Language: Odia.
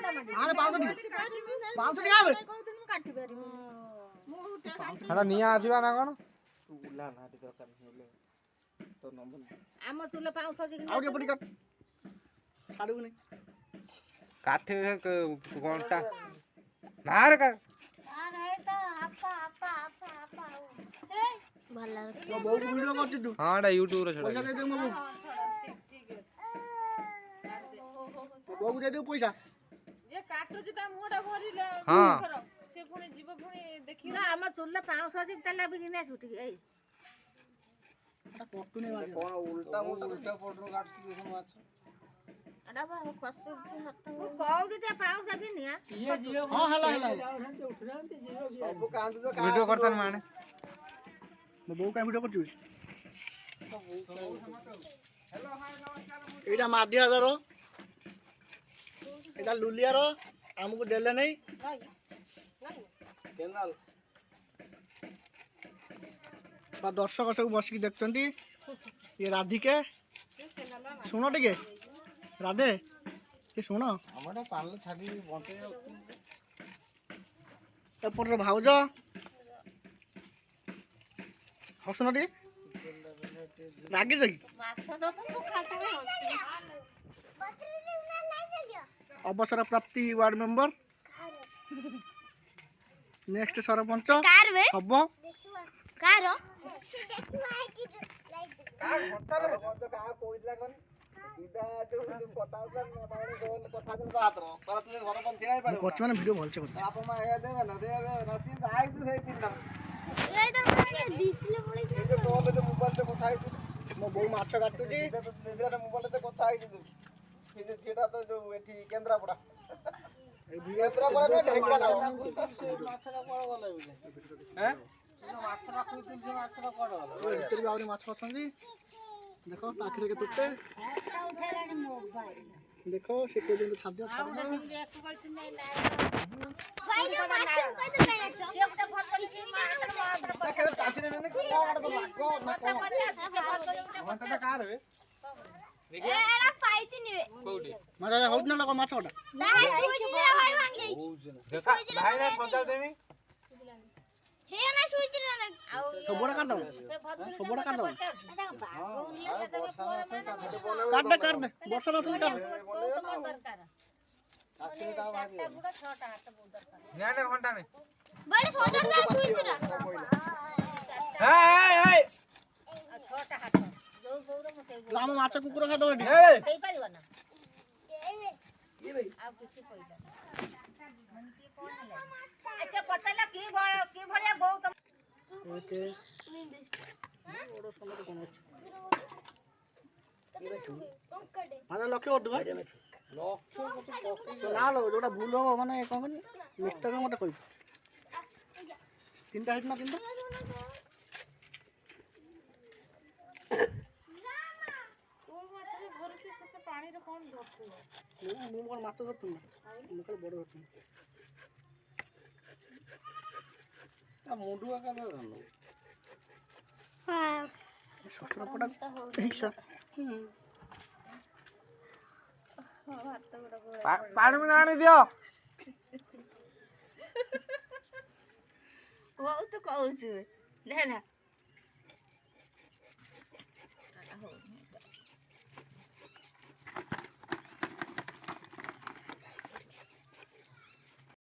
ଆରେ 500 ଟଙ୍କା କାଟି ପାରିବି ହେଟା ନିଆ ଆସିବା ନା କଣ? ତୁ ବୁଲା ନା ଟି ଦରକାର ହେଲେ ତ ନମ୍ବର ଆମ ଚୁଲ 500 ଜିକି ଆଉ ଟିକେ ପଟି କାଟ ଛାଡିବୁନି କାଠି ଘଣ୍ଟା ମାର କା ଭଲ ମୋ ବୋଉ ଭିଡିଓ କରୁଛି ତୁ ହଁ ଏଟା ୟୁଟ୍ୟୁବ ରେ ପଇସା ଛଡା ଦେଇ ଦେ ମୋ ବୋଉ ମୋ ବୋଉକୁ ଦେଇ ଦେ ପଇସା ଯେ କାଟୁଛି ତା ମୁହଁଟା ଭରିଲେ ହଁ କର ସେ ପୁଣି ଯିବ ପୁଣି ଦେଖିବ ନା ଆମ ଚୁଲ 500 ଜିକି ତାଲା ବିକିନା ଛୁଟି ଏଇ ଏଟା କଟୁନି ମାରି କଣ ଉଲ୍ଟା ପଟରୁ କାଟୁଛି ଦେଖୁନ ମାଛ। ଆଡା ବା ଖସୁଛି ହାତ ମୁଁ କହୁଛି ତେ 500 କିନିଆ ହଁ ହେଲା ସବୁ କାନ୍ଦୁଛ ଭିଡିଓ କରତାନ ମାନେ ମୋ ବୋଉ କାଇଁ ଭିଡିଓ କରୁଛୁ ଏଇଟା ମାଧିଆର ଏଇଟା ଲୁଲିଆର ଆମକୁ ଦେଲେ ନାଇଁ କେନାଲ ଦର୍ଶକ ସବୁ ବସିକି ଦେଖୁଛନ୍ତି ଇଏ ରାଧିକେ ଶୁଣ ଟିକେ ରାଧେ ଏ ଶୁଣ ଆମର ପାଲ ଛାଡି ବଞ୍ଚେଇ ଯାଉଛି। ଏପଟରେ ଭାଉଜ ହସୁନ ଟିକେ ରାଗିଛ କି ଅବସର ପ୍ରାପ୍ତି ୱାର୍ଡ ମେମ୍ବର ନେକ୍ସଟ ସରପଞ୍ଚ ହବ କରୁଛି ମାନେ ଭିଡ଼ିଓ ଭଲସେ କରୁଛି ମୋ ବୋଉ ମାଛ କାଟୁଛି ମୋବାଇଲରେ କଥା ହେଇଥିଲୁ ସେଟା ତ ଯୋଉ ଏଠି କେନ୍ଦ୍ରାପଡା ଭିତରକୁ ଆହୁରି ମାଛ ଅଛନ୍ତି ଦେଖ ପାଖରେ ତୁଟେ ଦେଖ ସେ ପର୍ଯ୍ୟନ୍ତ ଛାଡ ହଉଛି ନା ମାଛ କଟା ସବୁଆଡେ କାଟିଦବ ସବୁଆଡେ କାଟିଦବ କାଟ କାଟ ବର୍ଷା ନଥିଲେ କାଟ ଘଣ୍ଟା ନାଇଁ ଆମ ମାଛ କୁକୁର ଖାଇଦବ ଏଠି ଦେଇପାରିବ ନା ଆଉ କିଛି କହିଲା ସେ ପଚାରିଲା କି ଭଳିଆ ବୋଉ ଲକ୍ଷ୍ୟ ନା लो ଯୋଉଟା ଭୁଲ ହବ ମାନେ କଣ କହନି ମିଷ୍ଟେକ ମତେ କହିବୁ ତିନିଟା ହେଇଛି ନା ତିନିଟା ପାଣିରେ କଣ ଧରୁଥିବ ମୁଁ କଣ ମାଛ ଧରୁଥିଲି ମୁଁ ଖାଲି ବଡ ଧରୁଥିଲି ମୁଣ୍ଡୁଆ କାମ ପାଣି ମୁଁ ଆଣି ଦିଅ ବହୁତ କହୁଛୁ ନା